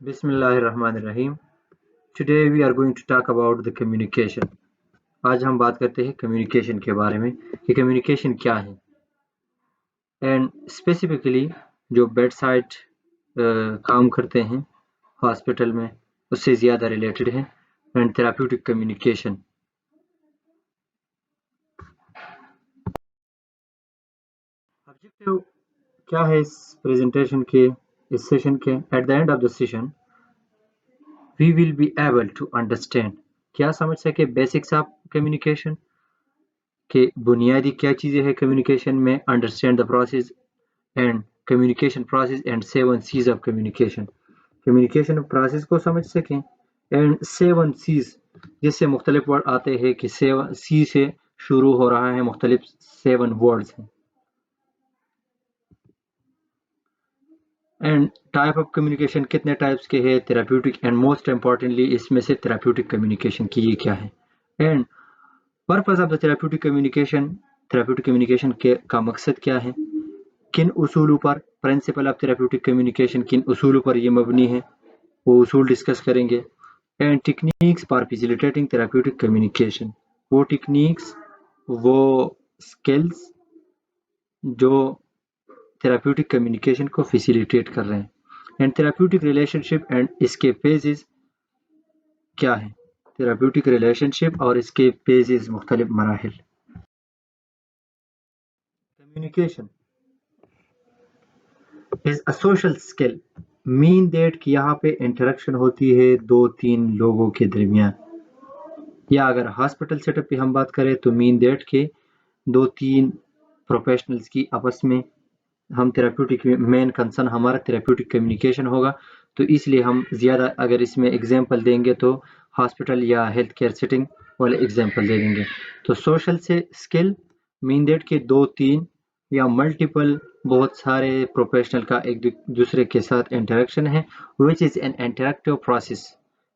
बिस्मिल्लाहिर्रहमानिर्रहीम। Today we are going to talk about the communication. आज हम बात करते हैं कम्युनिकेशन के बारे में कि कम्युनिकेशन क्या है एंड स्पेसिफिकली जो बेड साइड काम करते हैं हॉस्पिटल में उससे ज़्यादा रिलेटेड है एंड थेराप्यूटिक कम्युनिकेशन। ऑब्जेक्टिव क्या है इस प्रेजेंटेशन के, इस सेशन के? At the end of the session we will be able to understand, क्या समझ सके बेसिक्स ऑफ कम्युनिकेशन के बुनियादी क्या चीज़ें हैं कम्युनिकेशन में, understand the process and communication process and 7 C's of communication. Communication process को समझ सकें एंड 7 C's जिससे मुख्तलिफ वर्ड आते हैं कि 7 C से शुरू हो रहा है, मुख्तलिफ 7 वर्ड्स हैं। एंड टाइप ऑफ कम्युनिकेशन कितने टाइप्स के हैं, थेराप्यूटिक एंड मोस्ट इम्पॉर्टेंटली इसमें से थेराप्यूटिक कम्युनिकेशन की ये क्या है and purpose of the therapeutic communication के का मकसद क्या है, किन उसूलों पर, प्रिंसिपल ऑफ थेराप्यूटिक कम्युनिकेशन किन उसूलों पर ये मबनी है, वो उसूल डिस्कस करेंगे। And techniques for facilitating therapeutic communication, वो टेक्निक्स, वो स्किल्स जो थेराप्यूटिक कम्युनिकेशन को फैसिलिटेट कर रहे हैं। एंड थेराप्यूटिक रिलेशनशिप एंड इसके फेजेस क्या है, थेराप्यूटिक रिलेशनशिप और इसके फेजेस, मुख्तलिफ मराहिल। Communication is a social skill, mean that कि यहाँ पे इंटरेक्शन होती है 2-3 लोगों के दरमियान, या अगर हॉस्पिटल सेटअप की हम बात करें तो मीन दैट के 2-3 प्रोफेशनल्स की आपस में हम थेराप्यूटिक, मेन कंसर्न हमारा थेराप्यूटिक कम्युनिकेशन होगा। तो इसलिए हम ज़्यादा अगर इसमें एग्जांपल देंगे तो हॉस्पिटल या हेल्थ केयर सेटिंग वाले एग्जांपल दे देंगे। तो सोशल से स्किल मीन दैट के 2-3 या मल्टीपल, बहुत सारे प्रोफेशनल का एक दूसरे के साथ इंटरेक्शन है, which is an interactive process.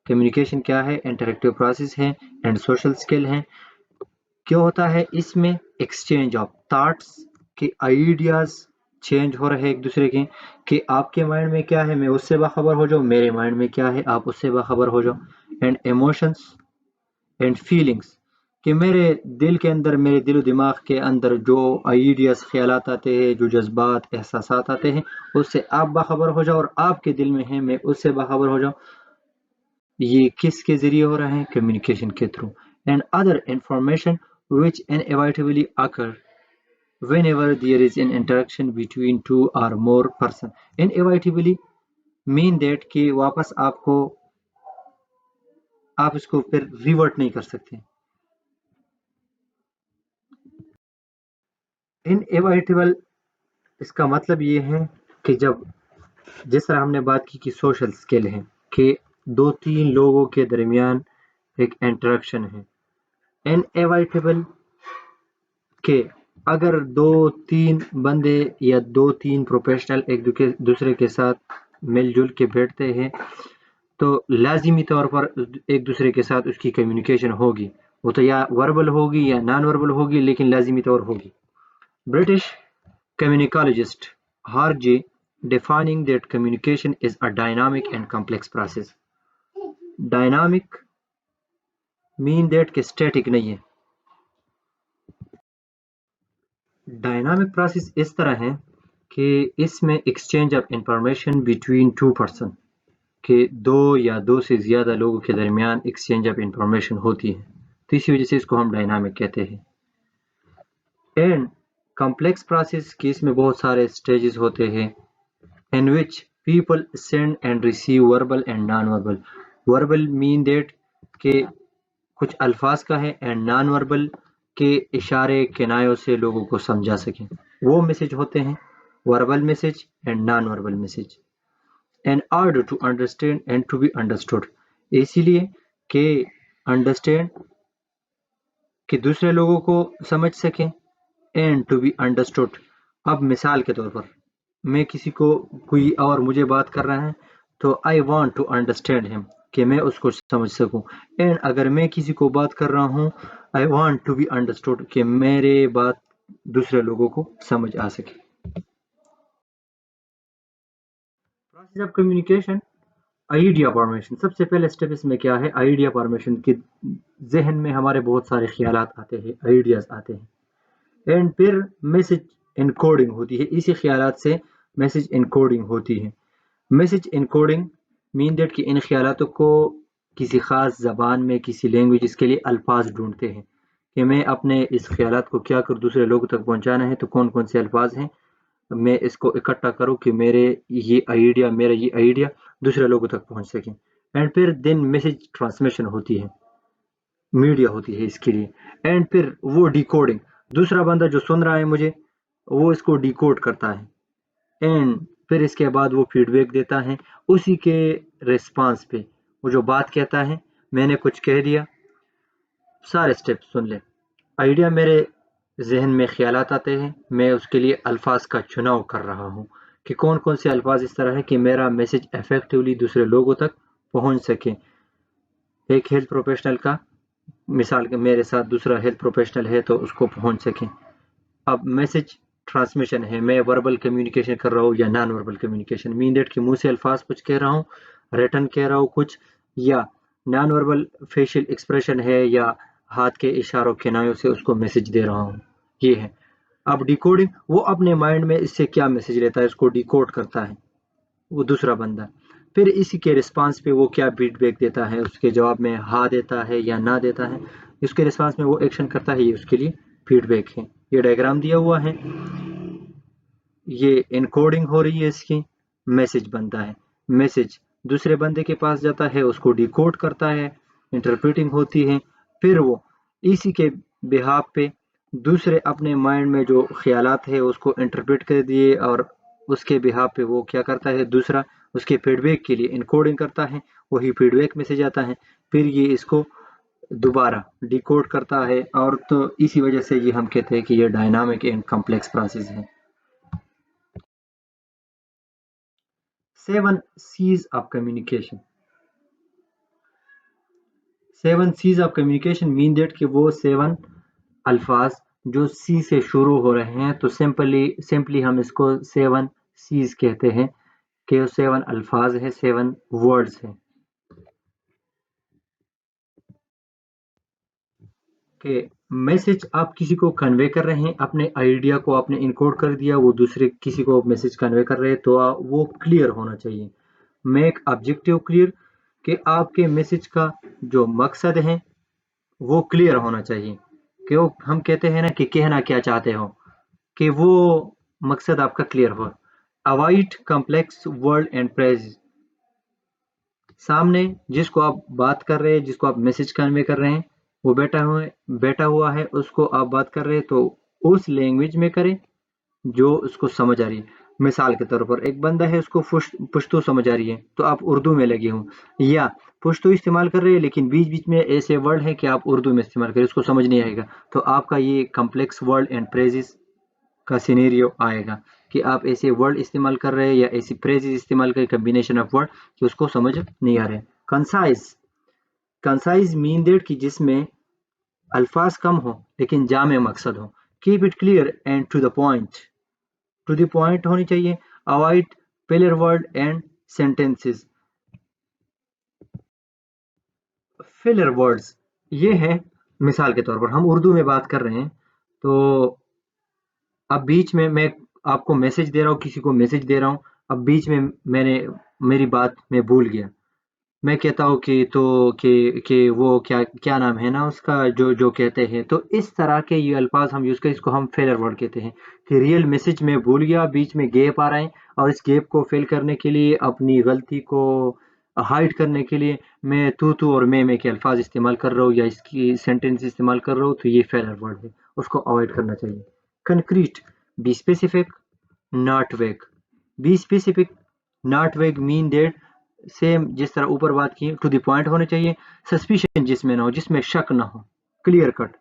Communication क्या है, इंटरेक्टिव प्रोसेस है एंड सोशल स्किल है। क्या होता है इसमें, एक्सचेंज ऑफ थॉट्स के आइडियाज़ चेंज हो रहे हैं एक दूसरे के, कि आपके माइंड में क्या है मैं उससे बाखबर हो जाऊँ, मेरे माइंड में क्या है आप उससे बाखबर हो जाओ। एंड इमोशंस एंड फीलिंग्स, कि मेरे दिल के अंदर, मेरे दिल दिमाग के अंदर जो आइडियाज़, ख्यालात आते हैं, जो जज्बात, एहसासात आते हैं, उससे आप बाखबर हो जाओ और आपके दिल में है मैं उससे बाखबर हो जाऊँ। ये किसके ज़रिए हो रहा है, कम्युनिकेशन के through. And other information which inevitably occur whenever there is an interaction between two or more person. Inevitably mean that कि वापस आपको, आप इसको फिर रिवर्ट नहीं कर सकते। इनएविटेबल इसका मतलब ये है कि जब, जिस तरह हमने बात की कि सोशल स्किल है कि 2-3 लोगों के दरमियान एक इंटरेक्शन है, इनएविटेबल के अगर 2-3 बंदे या 2-3 प्रोफेशनल एक दूसरे के साथ मिलजुल के बैठते हैं तो लाजिमी तौर पर एक दूसरे के साथ उसकी कम्युनिकेशन होगी, वो तो या वर्बल होगी या नॉन वर्बल होगी, लेकिन लाजिमी तौर होगी। ब्रिटिश कम्युनिकोलॉजिस्ट हार्जे defining that communication is a dynamic and complex process. Dynamic mean that कि static नहीं है। डायनामिक प्रोसेस इस तरह है कि इसमें exchange of information between 2 person, के 2 या 2 से ज़्यादा लोगों के दरमियान एक्सचेंज ऑफ इंफॉर्मेशन होती है, तो इसी वजह से इसको हम डायनामिक कहते हैं। एंड कॉम्प्लेक्स प्रोसेस के इसमें बहुत सारे स्टेजेस होते हैं, in which people send and receive verbal and non verbal. Verbal mean that के कुछ अल्फाज का है एंड नॉन वर्बल के इशारे किनायों से लोगों को समझा सकें, वो मैसेज होते हैं verbal message and non verbal message. And order to understand and to be understood, इसीलिए कि अंडरस्टैंड कि दूसरे लोगों को समझ सकें एंड टू बी अंडरस्टूड। अब मिसाल के तौर पर मैं किसी को, कोई और मुझे बात कर रहा है तो I want to understand him, कि मैं उसको समझ सकूं। एंड अगर मैं किसी को बात कर रहा हूं, I want to be understood, कि मेरे बात दूसरे लोगों को समझ आ सके। Process of communication idea formation, सबसे पहले स्टेप इसमें क्या है, आइडिया फॉर्मेशन की जहन में हमारे बहुत सारे ख्यालात आते हैं, आइडियाज आते हैं, एंड फिर मैसेज इनकोडिंग होती है, इसी ख्यालात से मैसेज इनकोडिंग होती है। मैसेज इनकोडिंग मीन दैट कि इन ख्यालातों को किसी ख़ास ज़बान में, किसी लैंग्वेज के लिए अल्फाज ढूंढते हैं कि मैं अपने इस ख्यालात को क्या कर दूसरे लोगों तक पहुंचाना है, तो कौन कौन से अल्फाज हैं, मैं इसको इकट्ठा करूं कि मेरा ये आइडिया दूसरे लोगों तक पहुंच सके। एंड फिर देन मैसेज ट्रांसमिशन होती है, मीडिया होती है इसके लिए। एंड फिर वो डिकोडिंग, दूसरा बंदा जो सुन रहा है मुझे, वो इसको डिकोड करता है, एंड फिर इसके बाद वो फीडबैक देता है उसी के रिस्पांस पे। वो जो बात कहता है, मैंने कुछ कह दिया, सारे स्टेप सुन ले। आइडिया मेरे जहन में ख्यालात आते हैं, मैं उसके लिए अल्फाज का चुनाव कर रहा हूँ कि कौन कौन से अल्फाज इस तरह है कि मेरा मैसेज इफेक्टिवली दूसरे लोगों तक पहुँच सके। एक हेल्थ प्रोफेशनल का मिसाल के मेरे साथ दूसरा हेल्थ प्रोफेशनल है तो उसको पहुँच सके। अब मैसेज ट्रांसमिशन है, मैं वर्बल कम्युनिकेशन कर रहा हूँ या non verbal communication, mean that कि मुंह से अल्फाज कुछ कह रहा हूँ, रिटन कह रहा हूँ कुछ, या नॉन वर्बल फेशियल एक्सप्रेशन है, या हाथ के इशारों किनारों से उसको मैसेज दे रहा हूँ, ये है। अब डिकोडिंग, वो अपने माइंड में इससे क्या मैसेज लेता है उसको डिकोड करता है वो दूसरा बंदा, फिर इसी के रिस्पांस पे वो क्या फीडबैक देता है, उसके जवाब में हाँ देता है या ना देता है, उसके रिस्पांस में वो एक्शन करता है, ये उसके लिए फीडबैक है। ये डायग्राम दिया हुआ है, ये इनकोडिंग हो रही है इसकी, मैसेज बनता है, मैसेज दूसरे बंदे के पास जाता है, उसको डिकोड करता है, इंटरप्रेटिंग होती है, फिर वो इसी के बिहाफ पे दूसरे अपने माइंड में जो ख्यालात है उसको इंटरप्रेट कर दिए, और उसके बिहाफ पे वो क्या करता है, दूसरा उसके फीडबैक के लिए इनकोडिंग करता है, वही फीडबैक मैसेज आता है, फिर ये इसको दोबारा डिकोड करता है, और तो इसी वजह से ये हम कहते हैं कि ये डायनामिक एंड कॉम्प्लेक्स प्रोसेस है। 7 C's of communication. 7 C's of communication mean that कि वो 7 अल्फाज जो सी से शुरू हो रहे हैं, तो सिंपली हम इसको 7 C's कहते हैं कि वो 7 अल्फाज है, 7 वर्ड्स हैं कि मैसेज आप किसी को कन्वे कर रहे हैं, अपने आइडिया को आपने इनकोड कर दिया, वो दूसरे किसी को मैसेज कन्वे कर रहे हैं, तो वो क्लियर होना चाहिए, मेक ऑब्जेक्टिव क्लियर, कि आपके मैसेज का जो मकसद है वो क्लियर होना चाहिए, कि वो हम कहते हैं ना कि कहना क्या चाहते हो, कि वो मकसद आपका क्लियर हो। Avoid complex word and phrase, सामने जिसको आप बात कर रहे हैं, जिसको आप मैसेज कन्वे कर रहे हैं, वो बैठा हुआ है, उसको आप बात कर रहे हैं तो उस लैंग्वेज में करें जो उसको समझ आ रही है। मिसाल के तौर पर एक बंदा है, उसको पुश्तो समझ आ रही है, तो आप उर्दू में लगे हों, या पुश्तो इस्तेमाल कर रहे हैं लेकिन बीच बीच में ऐसे वर्ड है कि आप उर्दू में इस्तेमाल करें, उसको समझ नहीं आएगा, तो आपका ये कम्प्लेक्स वर्ड एंड फ्रेजेस का सिनेरियो आएगा कि आप ऐसे वर्ड इस्तेमाल कर रहे हैं या ऐसी फ्रेजेस इस्तेमाल कर कम्बिनेशन ऑफ वर्ड कि उसको समझ नहीं आ रहे। कंसाइज, कंसाइज मीन दैट कि जिसमें अल्फाज कम हो लेकिन जामे मकसद हो। Keep it clear and to the point, to the point होनी चाहिए। Avoid filler word and sentences. Filler words ये है, मिसाल के तौर पर हम उर्दू में बात कर रहे हैं, तो अब बीच में मैं आपको मैसेज दे रहा हूँ, किसी को मैसेज दे रहा हूँ, अब बीच में मैंने मेरी बात मैं भूल गया, मैं कहता हूँ कि तो कि वो क्या क्या नाम है ना उसका, जो जो कहते हैं, तो इस तरह के ये अल्फाज हम यूज़ करें, इसको हम फेलर वर्ड कहते हैं कि रियल मैसेज में भूल गया, बीच में गैप आ रहा है, और इस गैप को फिल करने के लिए, अपनी गलती को हाइड करने के लिए मैं तू और मैं के अल्फाज इस्तेमाल कर रहा हूँ या इसकी सेंटेंस इस्तेमाल कर रहा हूँ, तो ये फेलर वर्ड है, उसको अवॉइड करना चाहिए। कंक्रीट, बी स्पेसिफिक नॉट वेग, बी स्पेसिफिक नॉट वेग मीन दैट, सेम जिस तरह ऊपर बात की, टू द पॉइंट होने चाहिए, सस्पिशन जिसमें ना हो, जिसमें शक ना हो, clear cut,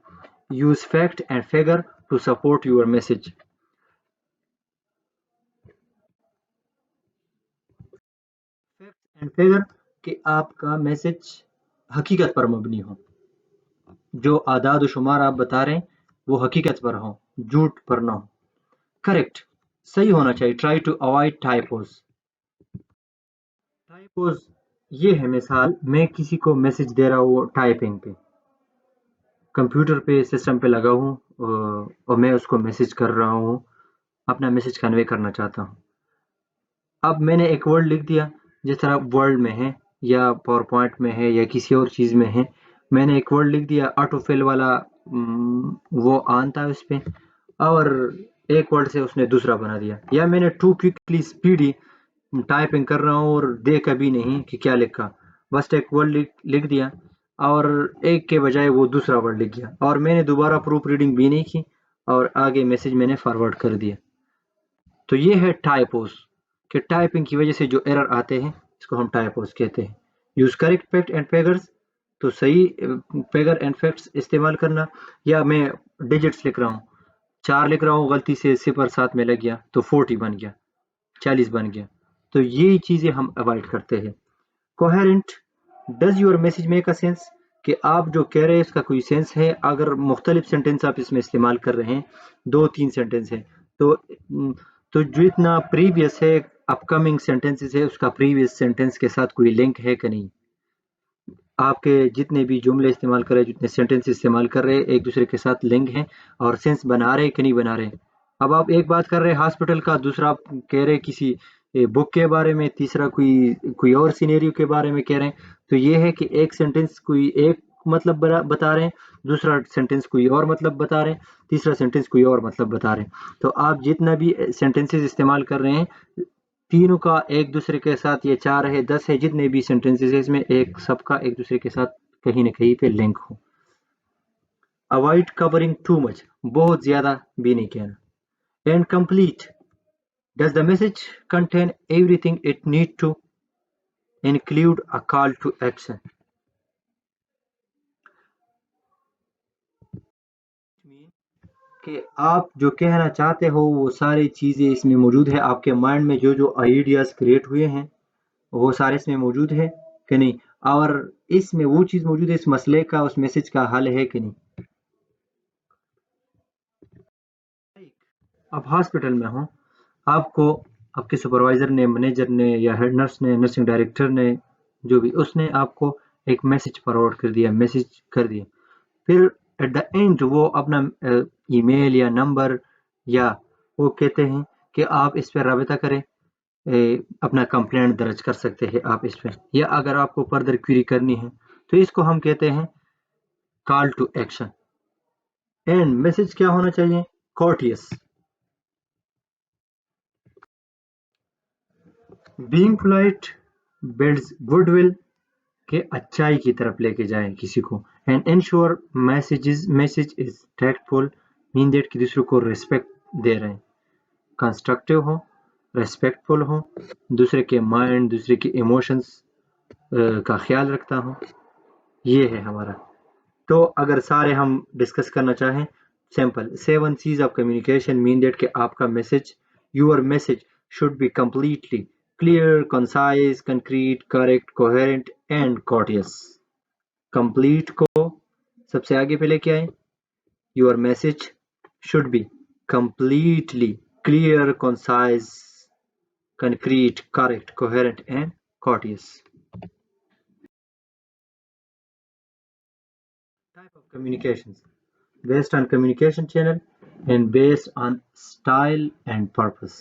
use fact and figure to support your message, fact and figure कि आपका मैसेज हकीकत पर मबनी हो, जो आदाद शुमार आप बता रहे हैं वो हकीकत पर हो, झूठ पर ना हो। करेक्ट, सही होना चाहिए, try to avoid typos, typos ये है मिसाल, मैं किसी को मैसेज दे रहा हूँ टाइपिंग पे, कंप्यूटर पे सिस्टम पे लगा हूँ और मैं उसको मैसेज कर रहा हूँ, अपना मैसेज कन्वे करना चाहता हूँ। अब मैंने एक वर्ड लिख दिया, जिस तरह वर्ड में है या पावर पॉइंट में है या किसी और चीज़ में है, मैंने एक वर्ड लिख दिया, ऑटो फिल वाला वो ऑन था उस पे, और एक वर्ड से उसने दूसरा बना दिया। या मैंने टू क्विकली स्पीडी टाइपिंग कर रहा हूँ और देखा भी नहीं कि क्या लिखा, बस एक वर्ड लिख दिया और एक के बजाय वो दूसरा वर्ड लिख गया, और मैंने दोबारा प्रूफ रीडिंग भी नहीं की और आगे मैसेज मैंने फॉरवर्ड कर दिया। तो ये है टाइपोस, कि टाइपिंग की वजह से जो एरर आते हैं इसको हम टाइपोस कहते हैं। Use correct fact and figures, तो सही फिगर एंड फैक्ट्स इस्तेमाल करना। या मैं डिजिट्स लिख रहा हूँ, 4 लिख रहा हूँ, गलती से सिफर साथ में लग गया तो 40 बन गया, 40 बन गया। तो ये चीज़ें हम अवॉइड करते हैं। Coherent, does your message make a sense, कि आप जो कह रहे हैं इसका कोई सेंस है। अगर मुख्तलिफ सेंटेंस आप इसमें इस्तेमाल कर रहे हैं, 2-3 सेंटेंस है, तो तो जितना प्रीवियस है, अपकमिंग सेंटेंसेस है, उसका प्रीवियस सेंटेंस के साथ कोई लिंक है कि नहीं। आपके जितने भी जुमले इस्तेमाल कर रहे हैं, जितने सेंटेंस इस्तेमाल कर रहे हैं, एक दूसरे के साथ लिंक हैं और सेंस बना रहे हैं कि नहीं बना रहे। अब आप एक बात कर रहे हैं हॉस्पिटल का, दूसरा आप कह रहे हैं किसी बुक के बारे में, तीसरा कोई और सिनेरियो के बारे में कह रहे हैं। तो ये है कि एक सेंटेंस कोई एक मतलब बता रहे हैं, दूसरा सेंटेंस कोई और मतलब बता रहे हैं, तीसरा सेंटेंस कोई और मतलब बता रहे हैं। तो आप जितना भी सेंटेंसेस इस्तेमाल कर रहे हैं, तीनों का एक दूसरे के साथ, ये 4 है 10 है, जितने भी सेंटेंसेस है इसमें एक सबका एक दूसरे के साथ कहीं ना कहीं पे लिंक हो। अवॉइड कवरिंग टू मच, बहुत ज्यादा भी नहीं कहना। And complete, does the message contain everything it need to, include a call to action. कि आप जो कहना चाहते हो वो सारी चीज़ें इसमें मौजूद है, आपके माइंड में जो जो आइडियाज़ क्रिएट हुए हैं वो सारे इसमें मौजूद है कि नहीं, और इसमें वो चीज़ मौजूद है, इस मसले का, उस मैसेज का हल है कि नहीं। अब हॉस्पिटल में हूँ, आपको आपके सुपरवाइज़र ने, मैनेजर ने या हेड नर्स ने, नर्सिंग डायरेक्टर ने, जो भी, उसने आपको एक मैसेज फॉरवर्ड कर दिया, मैसेज कर दिया। फिर एट द एंड वो अपना ईमेल या नंबर, या वो कहते हैं कि आप इस पर राबिता करें, अपना कंप्लेंट दर्ज कर सकते हैं आप इस पर, या अगर आपको फर्दर क्वेरी करनी है तो इसको हम कहते हैं call to action. And message क्या होना चाहिए? Courteous, being polite builds goodwill, के अच्छाई की तरफ लेके जाएं किसी को। And ensure message is tactful, mean that कि दूसरों को रिस्पेक्ट दे रहे हैं, कंस्ट्रक्टिव हो, रेस्पेक्टफुल हो, दूसरे के माइंड, दूसरे के इमोशंस का ख्याल रखता हूँ। ये है हमारा। तो अगर सारे हम डिस्कस करना चाहें, simple 7 C's of communication mean that कि आपका message, your message should be completely clear, concise, concrete, correct, coherent and courteous. Complete को सबसे आगे पे लेके आए, your message should be completely clear, concise, concrete, correct, coherent and courteous. Type of communications based on communication channel and based on style and purpose,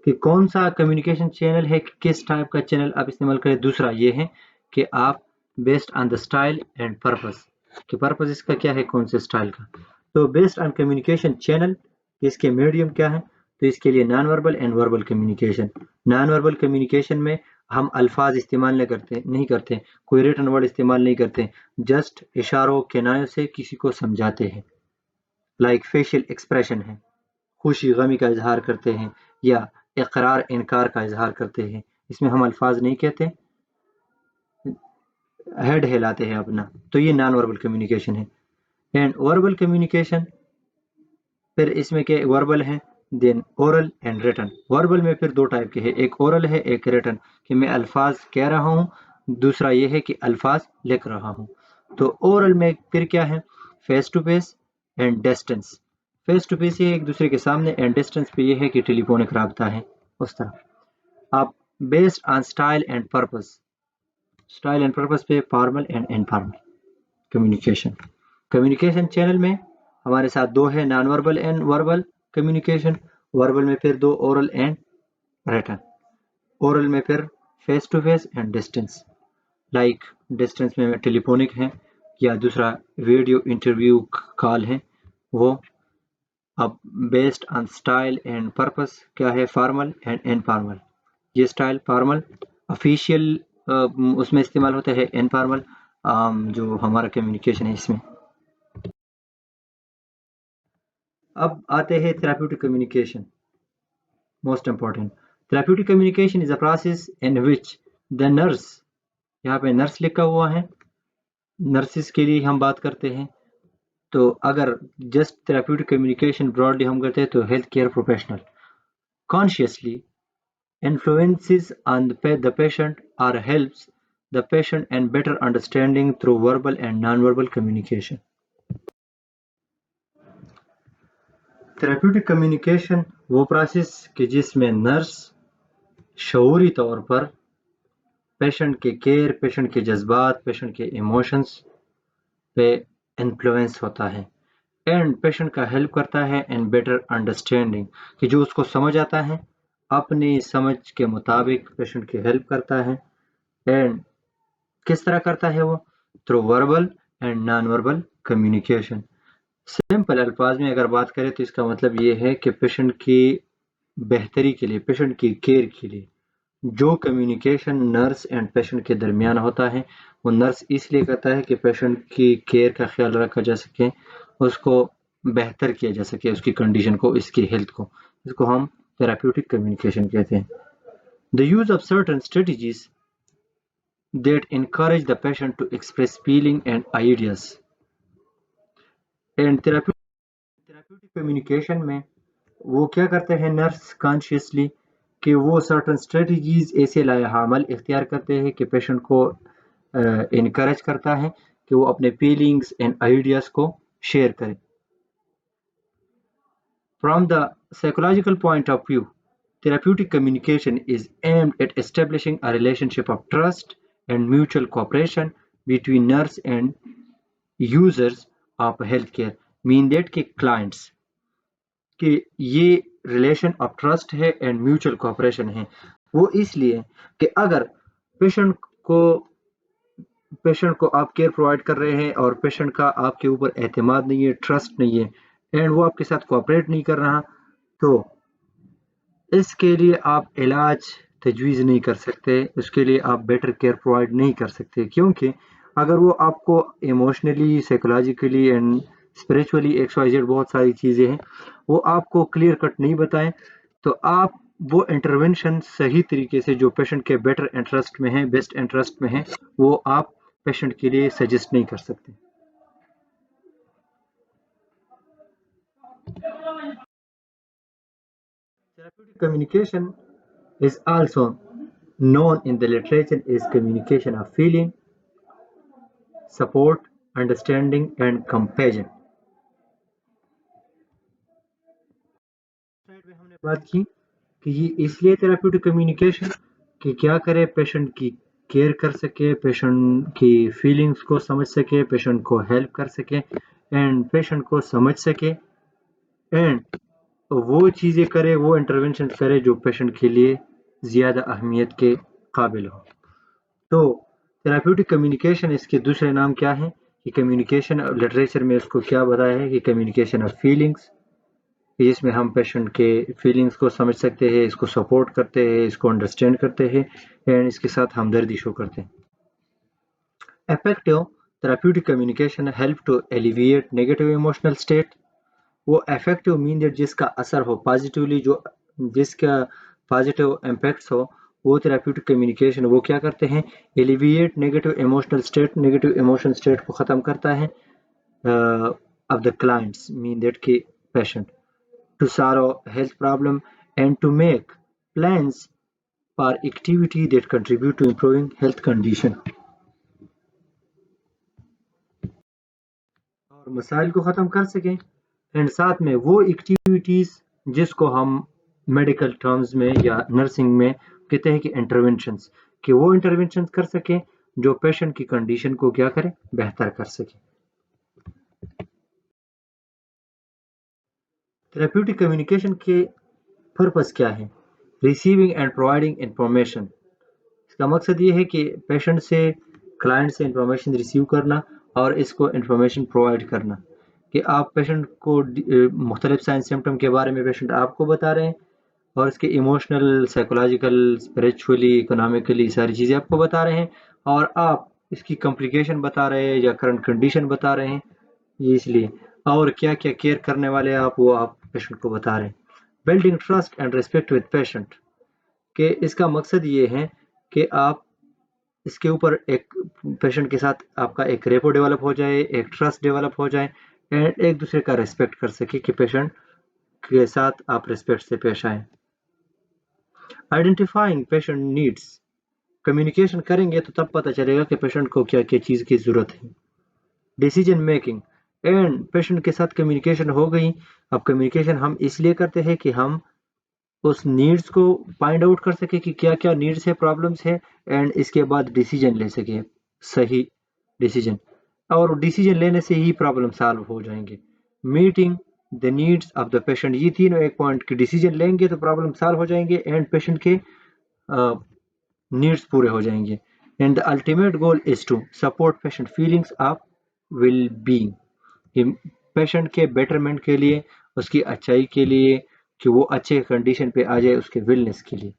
कि कौन सा communication channel है, किस टाइप का चैनल आप इस्तेमाल करें। दूसरा ये है कि आप based on the style and purpose, कि पर्पस इसका क्या है, कौन से स्टाइल का। तो बेस्ड ऑन कम्युनिकेशन चैनल, इसके मीडियम क्या है, तो इसके लिए non verbal and verbal communication. Non verbal communication में हम अल्फाज इस्तेमाल नहीं करते, कोई रिटन वर्ड इस्तेमाल नहीं करते, जस्ट इशारों किनायों से किसी को समझाते हैं। लाइक फेशियल एक्सप्रेशन है, खुशी गमी का इजहार करते हैं, या इकरार इनकार का इजहार करते हैं, इसमें हम अल्फाज नहीं कहते, हेड हिलाते हैं अपना। तो ये नॉन वर्बल कम्युनिकेशन है। एंड वर्बल कम्युनिकेशन, फिर इसमें क्या वर्बल है, then oral and written. Verbal में फिर 2 टाइप के हैं, एक ओरल है, एक रिटन, कि मैं अल्फाज कह रहा हूँ, दूसरा ये है कि अल्फाज लिख रहा हूँ। तो ओरल में फिर क्या है, face to face and distance. Face to face ये एक दूसरे के सामने, एंड डिस्टेंस पे ये है कि टेलीफोनिक रब्ता है, उस तरह। आप based on style and purpose, style and purpose पे formal and informal communication. Communication channel में हमारे साथ दो है, non verbal and verbal communication. Verbal में फिर दो, ओरल एंड रिटन। ओरल में फिर face to face and distance, like distance में टेलीफोनिक है या दूसरा वीडियो इंटरव्यू कॉल है वो। अब based on style and purpose क्या है, फॉर्मल एंड इनफॉर्मल। ये स्टाइल फॉर्मल ऑफिशियल उसमें इस्तेमाल होता है, इनफॉर्मल जो हमारा कम्युनिकेशन है इसमें। अब आते हैं therapeutic communication, most important. Therapeutic communication is a process in which the nurse, यहाँ पे नर्स लिखा हुआ है, नर्सिस के लिए हम बात करते हैं। तो अगर जस्ट थेराप्यूटिक कम्युनिकेशन ब्रॉडली हम करते हैं तो health care professional consciously influences on the patient or helps the patient and better understanding through verbal and non-verbal communication. Therapeutic communication वो प्रोसेस कि जिसमें नर्स शऊरी तौर पर पेशेंट के केयर, पेशेंट के जज्बात, पेशेंट के इमोशंस पे इन्फ्लुएंस होता है एंड पेशेंट का हेल्प करता है इन बेटर अंडरस्टैंडिंग, कि जो उसको समझ आता है अपनी समझ के मुताबिक पेशेंट की हेल्प करता है। एंड किस तरह करता है वो, through verbal and non verbal communication. Simple अल्फाज में अगर बात करें तो इसका मतलब ये है कि पेशेंट की बेहतरी के लिए, पेशेंट की केयर के लिए जो कम्युनिकेशन नर्स एंड पेशेंट के दरमियान होता है वो नर्स इसलिए करता है कि पेशेंट की केयर का ख्याल रखा जा सके, उसको बेहतर किया जा सके, उसकी कंडीशन को, इसकी हेल्थ को। इसको हम थेराप्यूटिक कम्युनिकेशन कहते हैं। The use of certain strategies that encourage the patient to express feeling and ideas. And therapeutic communication में वो क्या करते हैं नर्स कॉन्शियसली कि वो सर्टन स्ट्रेटजीज ऐसे लायामल इख्तियार करते हैं कि पेशेंट को इनकरेज करता है कि वो अपने फीलिंग्स एंड आइडियाज को शेयर करें। From the psychological point of view, therapeutic communication is aimed at establishing a relationship of trust and mutual cooperation between nurse and users of healthcare, mean that के clients कि ये relation of trust है and mutual cooperation है। वो इसलिए कि अगर patient को आप केयर प्रोवाइड कर रहे हैं और पेशेंट का आपके ऊपर एतमाद नहीं है, ट्रस्ट नहीं है एंड वो आपके साथ कोऑपरेट नहीं कर रहा, तो इसके लिए आप इलाज तजवीज़ नहीं कर सकते, उसके लिए आप बेटर केयर प्रोवाइड नहीं कर सकते। क्योंकि अगर वो आपको emotionally, psychologically and spiritually XYZ बहुत सारी चीज़ें हैं वो आपको क्लियर कट नहीं बताएं, तो आप वो इंटरवेंशन सही तरीके से जो पेशेंट के बेटर इंटरेस्ट में है, बेस्ट इंटरेस्ट में है, वो आप पेशेंट के लिए सजेस्ट नहीं कर सकते। Therapeutic communication is also known in the literature as communication of feeling, support, understanding and compassion. में हमने बात की कि ये इसलिए थेराप्यूटिक कम्युनिकेशन कि क्या करे, पेशेंट की केयर कर सके, पेशेंट की फीलिंग्स को समझ सके, पेशेंट को हेल्प कर सके एंड पेशेंट को समझ सके एंड वो चीज़ें करे, वो इंटरवेंशन करे जो पेशेंट के लिए ज़्यादा अहमियत के काबिल हो। तो थेराप्यूटिक कम्युनिकेशन इसके दूसरे नाम क्या है कि कम्युनिकेशन लिटरेचर में इसको क्या बताया है कि कम्युनिकेशन ऑफ फीलिंग्स, जिसमें हम पेशेंट के फीलिंग्स को समझ सकते हैं, इसको सपोर्ट करते हैं, इसको अंडरस्टैंड करते हैं एंड इसके साथ हमदर्दी शो करते हैं। Effective therapeutic communication help to alleviate negative emotional state. वो इफेक्टिव मीन दैट जिसका असर हो पॉजिटिवली, जो जिसका पॉजिटिव इम्पैक्ट्स हो, वो थेराप्यूटिक कम्युनिकेशन वो क्या करते हैं, alleviate negative emotional state, negative emotional state को ख़त्म करता है of the clients, mean that के patient, to solve health problem and to make plans for activity that contribute to improving health condition. और मसाइल को ख़त्म कर सकें एंड साथ में वो एक्टिविटीज़ जिसको हम मेडिकल टर्म्स में या नर्सिंग में कहते हैं कि इंटरवेंशंस, कि वो इंटरवेंशंस कर सके जो पेशेंट की कंडीशन को क्या करे, बेहतर कर सके। थेरेप्यूटिक कम्युनिकेशन के पर्पस क्या है? Receiving end providing information. इसका मकसद ये है कि पेशेंट से, क्लाइंट से इंफॉर्मेशन रिसीव करना और इसको इंफॉर्मेशन प्रोवाइड करना, कि आप पेशेंट को मुख्तलिफ साइन सिम्टम के बारे में पेशेंट आपको बता रहे हैं और इसके इमोशनल, साइकोलॉजिकल, स्पिरिचुअली, इकोनॉमिकली सारी चीज़ें आपको बता रहे हैं और आप इसकी कॉम्प्लिकेशन बता रहे हैं या करंट कंडीशन बता रहे हैं, ये इसलिए, और क्या क्या केयर करने वाले आप वो आप पेशेंट को बता रहे हैं। Building trust and respect with patient, कि इसका मकसद ये है कि आप इसके ऊपर एक पेशेंट के साथ आपका एक रेपो डेवलप हो जाए, एक ट्रस्ट डेवलप हो जाए एंड एक दूसरे का रिस्पेक्ट कर सके, कि पेशेंट के साथ आप रिस्पेक्ट से पेश आए। आइडेंटिफाइंग पेशेंट नीड्स, कम्युनिकेशन करेंगे तो तब पता चलेगा कि पेशेंट को क्या क्या चीज़ की ज़रूरत है। डिसीजन मेकिंग, एंड पेशेंट के साथ कम्युनिकेशन हो गई। अब कम्युनिकेशन हम इसलिए करते हैं कि हम उस नीड्स को फाइंड आउट कर सके कि क्या क्या नीड्स है, प्रॉब्लम्स है, एंड इसके बाद डिसीजन ले सके, सही डिसीजन, और डिसीजन लेने से ही प्रॉब्लम सॉल्व हो जाएंगे। Meeting the needs of the patient, ये तीनों एक पॉइंट की डिसीजन लेंगे तो प्रॉब्लम सॉल्व हो जाएंगे एंड पेशेंट के नीड्स पूरे हो जाएंगे। And the ultimate goal is to support patient feelings of well being, patient के बेटरमेंट के लिए, उसकी अच्छाई के लिए, कि वो अच्छे कंडीशन पे आ जाए उसके वेलनेस के लिए,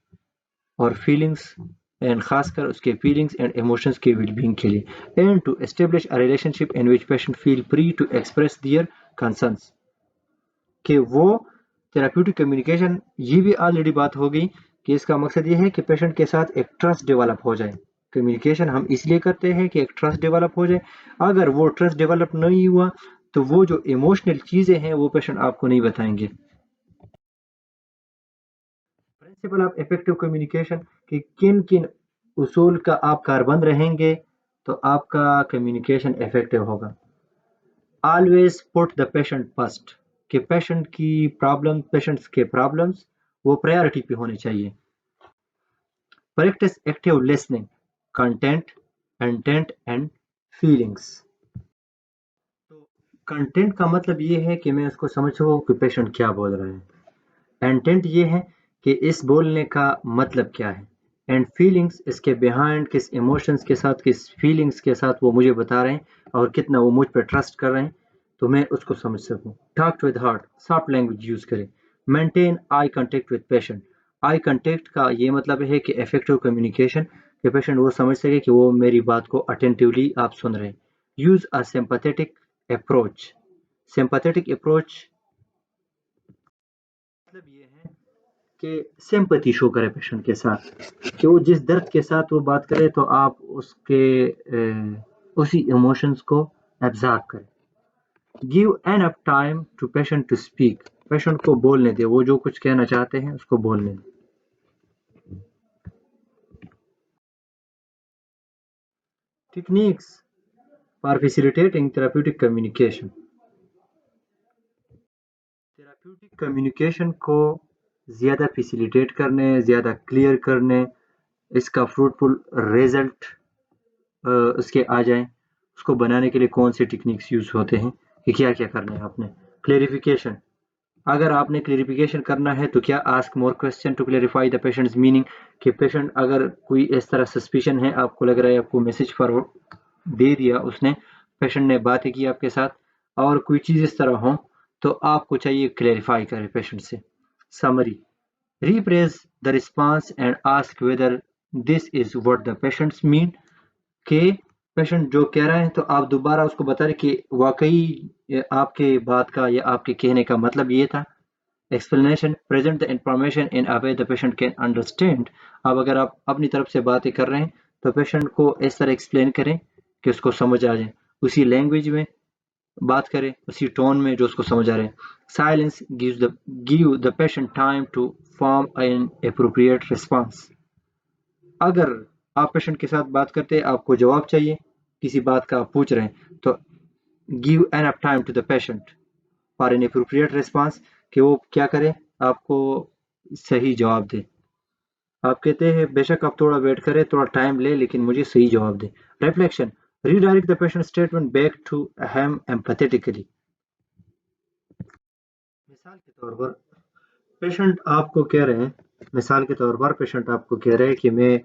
और फीलिंग्स एंड खासकर उसके फीलिंग्स एंड इमोशंस के वेलबींग के लिए, and to establish a relationship in which patient feel free to express their concerns, कि वो थेराप्यूटिक कम्युनिकेशन, ये भी ऑलरेडी बात हो गई कि इसका मकसद ये है कि पेशेंट के साथ एक ट्रस्ट डेवलप हो जाए। कम्युनिकेशन हम इसलिए करते हैं कि एक ट्रस्ट डेवलप हो जाए। अगर वो ट्रस्ट डेवलप नहीं हुआ तो वो जो इमोशनल चीज़ें हैं वो पेशेंट आपको नहीं बताएंगे। प्रिंसिपल ऑफ इफेक्टिव कम्युनिकेशन, कि किन किन उसूल का आप कारबंद रहेंगे तो आपका कम्युनिकेशन इफेक्टिव होगा। Always put the patient first, कि पेशेंट की प्रॉब्लम, पेशेंट्स के प्रॉब्लम्स वो प्रायोरिटी पे होने चाहिए। Practice active listening, content, intent and feelings. तो कंटेंट का मतलब ये है कि मैं उसको समझ सकूं कि पेशेंट क्या बोल रहा है। इंटेंट ये है कि इस बोलने का मतलब क्या है, एंड फीलिंग्स इसके बिहाइंड, किस इमोशंस के साथ, किस फीलिंग्स के साथ वो मुझे बता रहे हैं और कितना वो मुझ पर ट्रस्ट कर रहे हैं तो मैं उसको समझ सकूं। Talk with heart, soft language use करें। Maintain eye contact with patient, eye contact का ये मतलब है कि इफेक्टिव कम्युनिकेशन, कि पेशेंट वो समझ सके कि वो मेरी बात को अटेंटिवली आप सुन रहे हैं। Use a sympathetic approach, sympathetic approach मतलब ये है कि सिंपैथी शो करे पेशेंट के साथ, कि वो जिस दर्द के साथ वो बात करे तो आप उसके उसी इमोशंस को एब्जॉर्ब करें। Give enough time to patient to speak, patient को बोलने दे, वो जो कुछ कहना चाहते हैं उसको बोलने दे। Techniques for facilitating therapeutic communication, therapeutic communication को ज़्यादा फैसिलिटेट करने, ज़्यादा क्लियर करने, इसका फ्रूटफुल रिजल्ट उसके आ जाएं, उसको बनाने के लिए कौन से टेक्निक्स यूज़ होते हैं, कि क्या क्या करना है आपने। क्लेरिफिकेशन, अगर आपने क्लेरिफिकेशन करना है तो क्या ask more question to clarify the patient's meaning, कि पेशेंट अगर कोई इस तरह सस्पिशन है, आपको लग रहा है आपको मैसेज फॉरवर्ड दे दिया उसने, पेशेंट ने बातें की आपके साथ और कोई चीज़ इस तरह हो तो आपको चाहिए क्लेरिफाई करें पेशेंट से। Summary, rephrase the response and ask whether this is what the patients mean, कि पेशेंट जो कह रहा है तो आप दोबारा उसको बता रहे कि वाकई आपके बात का या आपके कहने का मतलब ये था। Explanation, present the information in a way the patient can understand, अब अगर आप अपनी तरफ से बातें कर रहे हैं तो पेशेंट को इस तरह एक्सप्लेन करें कि उसको समझ आ जाए, उसी लैंग्वेज में बात करें, उसी टोन में जो उसको समझ आ रहे हैं। Silence give the patient time to form an appropriate response, अगर आप पेशेंट के साथ बात करते हैं, आपको जवाब चाहिए, किसी बात का आप पूछ रहे हैं तो give enough time to the patient for an appropriate response, कि वो क्या करे, आपको सही जवाब दे। آپ کہتے ہیں بے شک آپ تھوڑا ویٹ کریں، تھوڑا ٹائم لے، لیکن مجھے صحیح جواب دیں. Reflection: redirect the patient statement back to him empathetically. مثال کے طور پر پیشنٹ آپ کو کہہ رہے ہیں مثال کے طور پر پیشنٹ آپ کو کہہ رہے ہیں کہ میں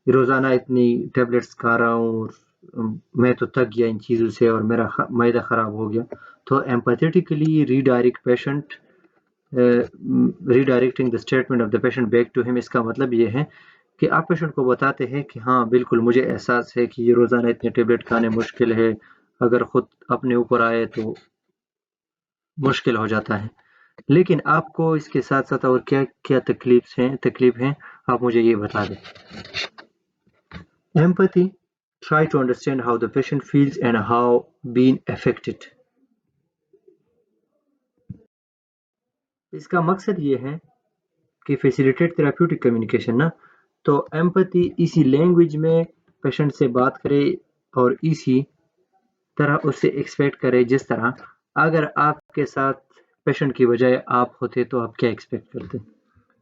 روزانہ اتنی ٹیبلٹس کھا رہا ہوں اور میں تو تھک گیا ان چیزوں سے اور میرا معدہ خراب ہو گیا. تو empathetically redirect patient redirecting the statement of the patient back to him, اس کا مطلب یہ ہے کہ آپ پیشنٹ کو بتاتے ہیں کہ ہاں بالکل مجھے احساس ہے کہ یہ روزانہ اتنے ٹیبلٹ کھانے مشکل ہے، اگر خود اپنے اوپر آئے تو مشکل ہو جاتا ہے، لیکن آپ کو اس کے ساتھ ساتھ اور کیا کیا تکلیف ہیں آپ مجھے یہ بتا دیں. Empathy: try to understand how the patient feels and how being affected. اس کا مقصد یہ ہے کہ فیسیلیٹیٹ تھراپیوٹک کمیونیکیشن نا. تو ایمپتھی اسی لینگویج میں پیشنٹ سے بات کرے اور اسی طرح اس سے ایکسپیکٹ کرے جس طرح اگر آپ کے ساتھ پیشنٹ کی بجائے آپ ہوتے تو آپ کیا ایکسپیکٹ کرتے.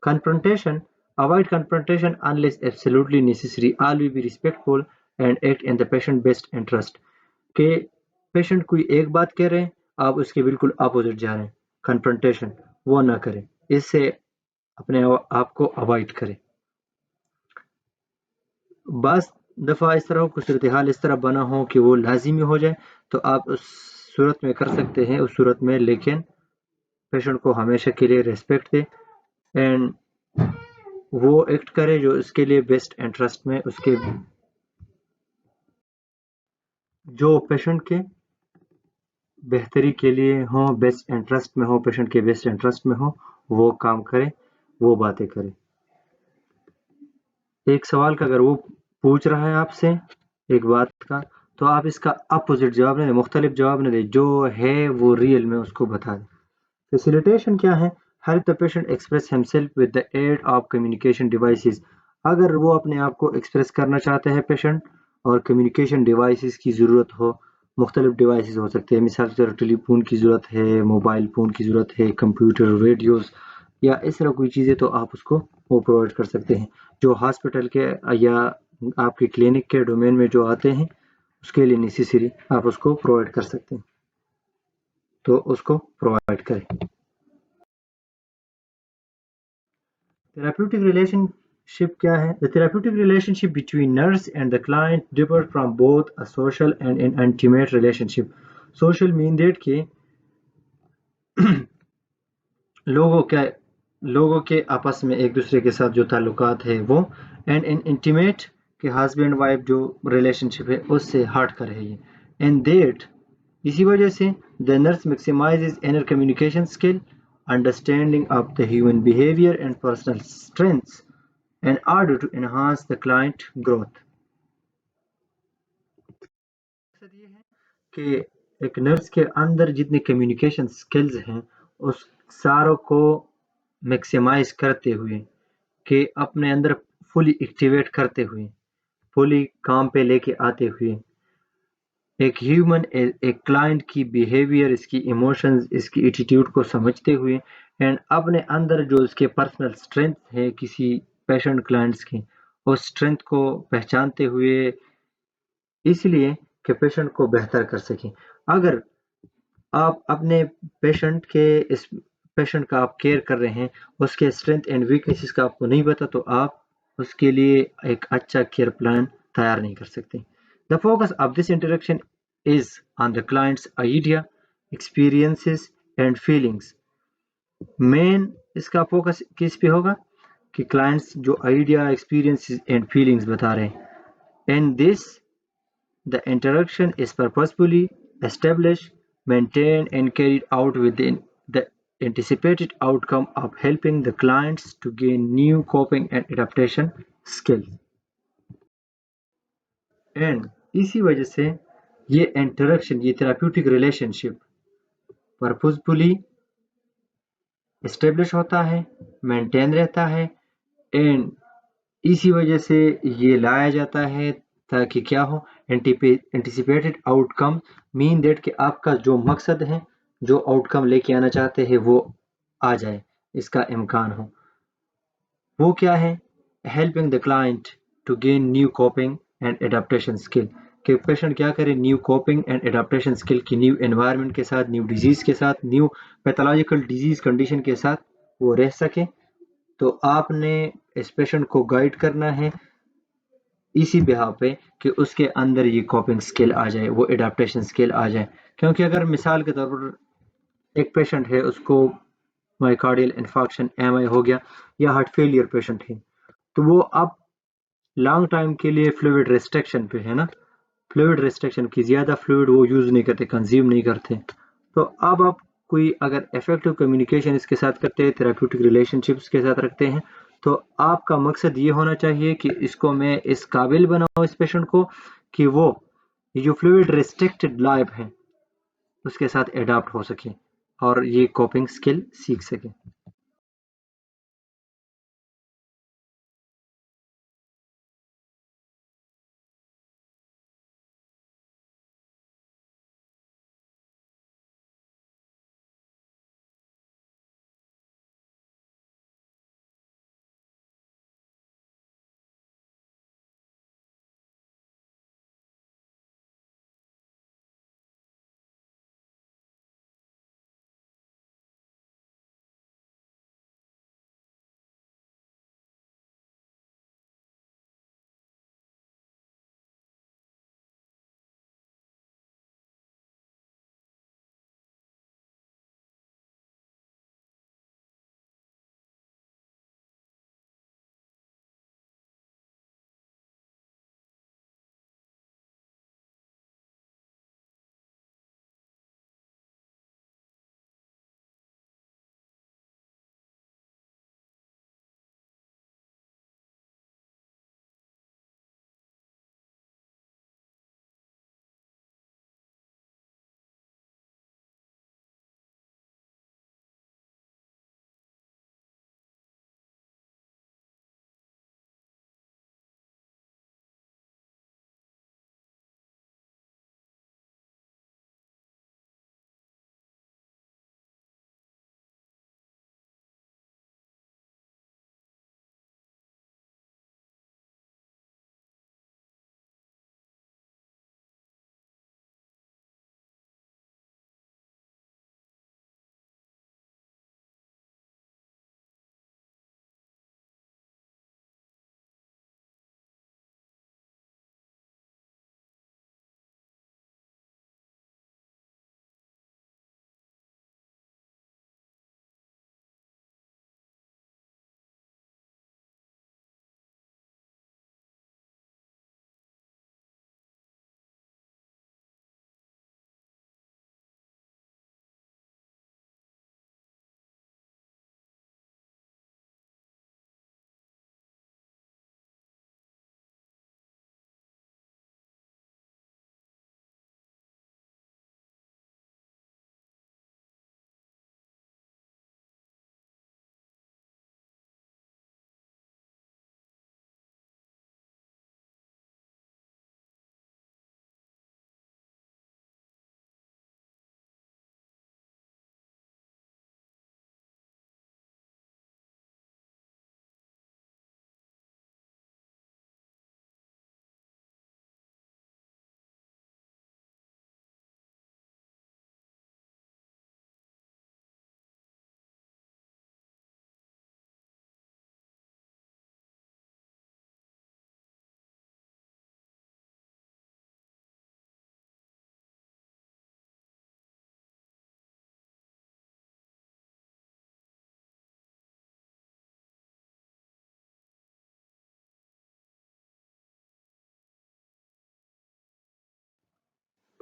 Confrontation: avoid confrontation unless absolutely necessary. Always be respectful and act in the patient's best interest. کہ پیشنٹ کوئی ایک بات کہہ رہے ہیں آپ اس کے بالکل اپوزٹ جا رہے ہیں، کنفرنٹیشن وہ نہ کریں، اس سے اپنے آپ کو اوائڈ کریں. بعض دفعہ اس طرح کو صورتحال اس طرح بنا ہو کہ وہ لازمی ہو جائے تو آپ اس صورت میں کر سکتے ہیں اس صورت میں، لیکن پیشنٹ کو ہمیشہ کے لیے ریسپیکٹ دے اینڈ وہ ایکٹ کرے جو اس کے لیے بیسٹ انٹرسٹ میں، اس کے جو پیشنٹ کے بہتری کے لیے ہوں، بیسٹ انٹرسٹ میں ہو، پیشنٹ کے بیسٹ انٹرسٹ میں ہو، وہ کام کرے، وہ باتیں کرے. ایک سوال کا اگر وہ پوچھ رہا ہے آپ سے ایک بات کا تو آپ اس کا اپوزٹ جواب نہ دیں، مختلف جواب نہ دیں، جو ہے وہ ریئل میں اس کو بتا دیں. فیسیلیٹیشن کیا ہے؟ help the patient express himself with the aid of communication devices. اگر وہ اپنے آپ کو ایکسپریس کرنا چاہتے ہیں پیشنٹ اور کمیونیکیشن ڈیوائسز کی ضرورت ہو، مختلف ڈیوائسز ہو سکتے ہیں، مثال کے طور ٹیلی فون کی ضرورت ہے، موبائل فون کی ضرورت ہے، کمپیوٹر، ریڈیوز یا اس طرح کوئی چیزیں، تو آپ اس کو وہ پرووائڈ کر سکتے ہیں. جو ہاسپٹل کے یا آپ کے کلینک کے ڈومین میں جو آتے ہیں اس کے لیے نیسیسری آپ اس کو پرووائڈ کر سکتے ہیں، تو اس کو پرووائڈ کریں. Therapeutic relationship کیا ہے؟ The therapeutic relationship between nurse and the client differs from both a social and an intimate relationship. Social mean that کہ لوگوں کے آپس میں ایک دوسرے کے ساتھ جو تعلقات ہے وہ، اینڈ ان انٹیمیٹ کہ ہسبینڈ وائف جو ریلیشن شپ ہے اس سے ہٹ کر ہے یہ. اینڈ دیٹ اسی وجہ سے the nurse maximizes inner communication skill, understanding of the human behavior and personal strengths in order to enhance the client growth. مقصد یہ ہے کہ ایک نرس کے اندر جتنے کمیونیکیشن سکلز ہیں اس ساروں کو میکسیمائز کرتے ہوئے کہ اپنے اندر فلی ایکٹیویٹ کرتے ہوئے، فلی کام پہ لے کے آتے ہوئے ایک ہیومن ایک کلائنٹ کی بیہیویئر، اس کی ایموشنز، اس کی ایٹیٹیوڈ کو سمجھتے ہوئے اینڈ اپنے اندر جو اس کے پرسنل اسٹرینتھ ہے کسی پیشنٹ کلائنٹس کی، اس اسٹرینتھ کو پہچانتے ہوئے، اس لیے کہ پیشنٹ کو بہتر کر سکیں. اگر آپ اپنے اس پیشنٹ کا آپ کیئر کر رہے ہیں، اس کے اسٹرینتھ اینڈ ویکنیسز کا آپ کو نہیں پتا تو آپ اس کے لیے ایک اچھا کیئر پلان تیار نہیں کر سکتے. The focus of this interaction is on the client's idea, experiences and feelings. مین اس کا فوکس کس پہ ہوگا کہ کلائنٹس جو آئیڈیا، ایکسپیرینسز اینڈ فیلنگز بتا رہے ہیں. In this, the interaction is purposefully established, maintained and carried out within the anticipated outcome of helping the clients to gain new coping and adaptation skills. And اسی وجہ سے یہ interaction, یہ therapeutic relation شپ پرپوزفلی establish ہوتا ہے، maintain رہتا ہے، and اسی وجہ سے یہ لایا جاتا ہے تاکہ کیا ہو، anticipated outcome mean that کہ آپ کا جو مقصد ہے، جو آؤٹ کم لے کے آنا چاہتے ہیں وہ آ جائے، اس کا امکان ہو. وہ کیا ہے؟ helping the client to gain new coping and adaptation skill کہ پیشنٹ کیا کرے new coping and adaptation skill کی نیو انوائرمنٹ کے ساتھ نیو ڈیزیز کے ساتھ نیو پیتھولوجیکل ڈیزیز کنڈیشن کے ساتھ وہ رہ سکے. تو آپ نے اس پیشنٹ کو گائیڈ کرنا ہے اسی بہا پہ کہ اس کے اندر یہ کوپنگ سکل آ جائے وہ اڈاپٹیشن سکل آ جائے. کیونکہ اگر مثال کے طور پر ایک پیشنٹ ہے اس کو مائیکارڈیل انفارکشن ایم آئی ہو گیا یا ہارٹ فیلئر پیشنٹ ہے تو وہ اب لانگ ٹائم کے لیے فلوئڈ ریسٹرکشن پہ ہے نا, فلوئڈ ریسٹرکشن کی زیادہ فلوئڈ وہ یوز نہیں کرتے کنزیوم نہیں کرتے. تو اب آپ کوئی اگر افیکٹو کمیونیکیشن اس کے ساتھ کرتے ہیں تھراپیوٹک ریلیشن شپس کے ساتھ رکھتے ہیں تو آپ کا مقصد یہ ہونا چاہیے کہ اس کو میں اس قابل بناؤں اس پیشنٹ کو کہ وہ جو فلوئڈ ریسٹرکٹڈ لائف ہے اس کے ساتھ اڈاپٹ ہو سکے اور یہ کوپنگ سکل سیکھ سکے.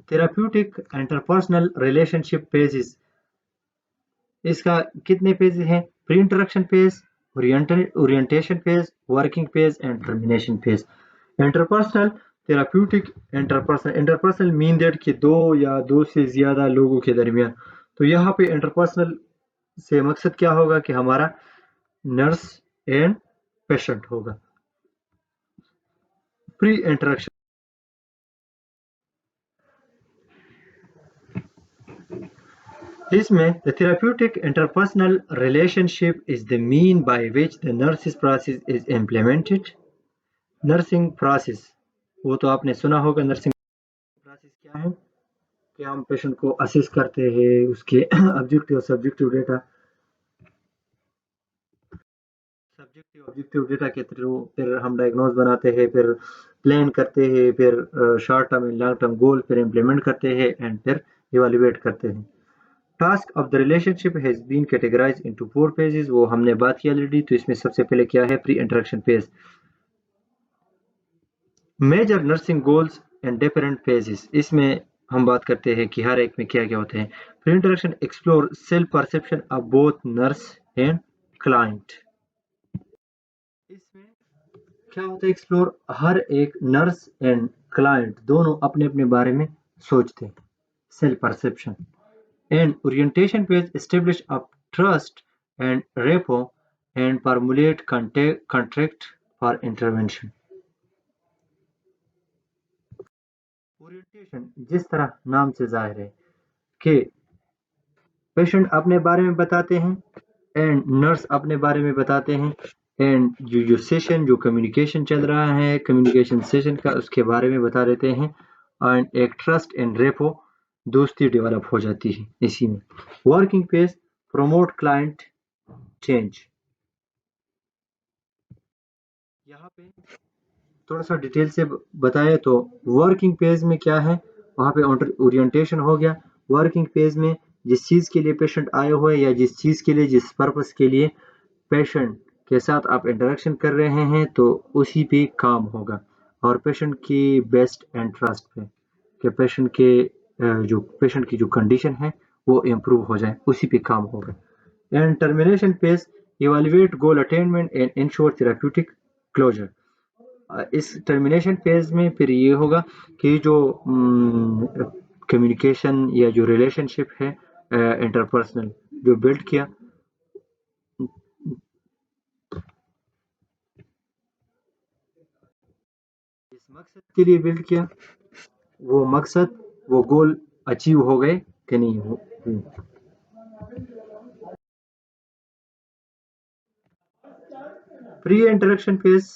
Therapeutic interpersonal relationship phases اس کا کتنے پیج ہیں؟ Pre interaction phase, orientation phase, working phase and termination phase. Interpersonal therapeutic interpersonal mean that کہ دو یا دو سے زیادہ لوگوں کے درمیان. تو یہاں پہ انٹرپرسنل سے مقصد کیا ہوگا کہ ہمارا نرس اینڈ پیشنٹ ہوگا. پری انٹریکشن इसमें the therapeutic interpersonal relationship is the mean by which the nurses process is implemented. Nursing process, वो तो आपने सुना होगा। नर्सिंग प्रोसेस क्या है कि हम पेशेंट को असिस्ट करते हैं, उसके objective subjective data, subjective objective data के थ्रू फिर हम डायग्नोज बनाते हैं, फिर प्लान करते हैं, फिर short term and long term goal फिर इम्प्लीमेंट करते हैं एंड फिर इवेल्युएट करते हैं। Task of the relationship has been categorized into 4 phases, वो हमने बात की ऑलरेडी। तो इसमें सबसे पहले क्या है, pre interaction phase. Major nursing goals and different phases, इसमें हम बात करते हैं कि हर एक में क्या क्या होते हैं। Pre interaction explore self perception of both nurse and client. इसमें क्या होता है एक्सप्लोर, हर एक नर्स एंड क्लाइंट दोनों अपने अपने बारे में सोचते हैं, self perception. And orientation page establish a trust and repo and formulate contract for intervention. Orientation जिस तरह नाम से जाहिर है कि पेशेंट अपने बारे में बताते हैं एंड नर्स अपने बारे में बताते हैं, एंड जो सेशन जो कम्युनिकेशन चल रहा है, कम्युनिकेशन सेशन का उसके बारे में बता देते हैं, एंड एक ट्रस्ट एंड रेपो दोस्ती डेवलप हो जाती है इसी में। Working page promote client change. यहाँ पे थोड़ा सा डिटेल से बताए तो वर्किंग पेज में क्या है, वहाँ पे ओरिएंटेशन हो गया। वर्किंग पेज में जिस चीज़ के लिए पेशेंट आए हुए या जिस चीज़ के लिए, जिस पर्पस के लिए पेशेंट के साथ आप इंटरेक्शन कर रहे हैं, तो उसी पे काम होगा और पेशेंट की बेस्ट एंड ट्रस्ट पे कि पेशेंट के जो पेशेंट की जो कंडीशन है वो इम्प्रूव हो जाए, उसी पे काम होगा। And termination phase evaluate goal attainment and ensure therapeutic closure. इस टर्मिनेशन फेज में फिर ये होगा कि जो कम्युनिकेशन या जो रिलेशनशिप है इंटरपर्सनल जो बिल्ड किया, इस मकसद के लिए बिल्ड किया, वो मकसद वो गोल अचीव हो गए कि नहीं हो। Pre interaction phase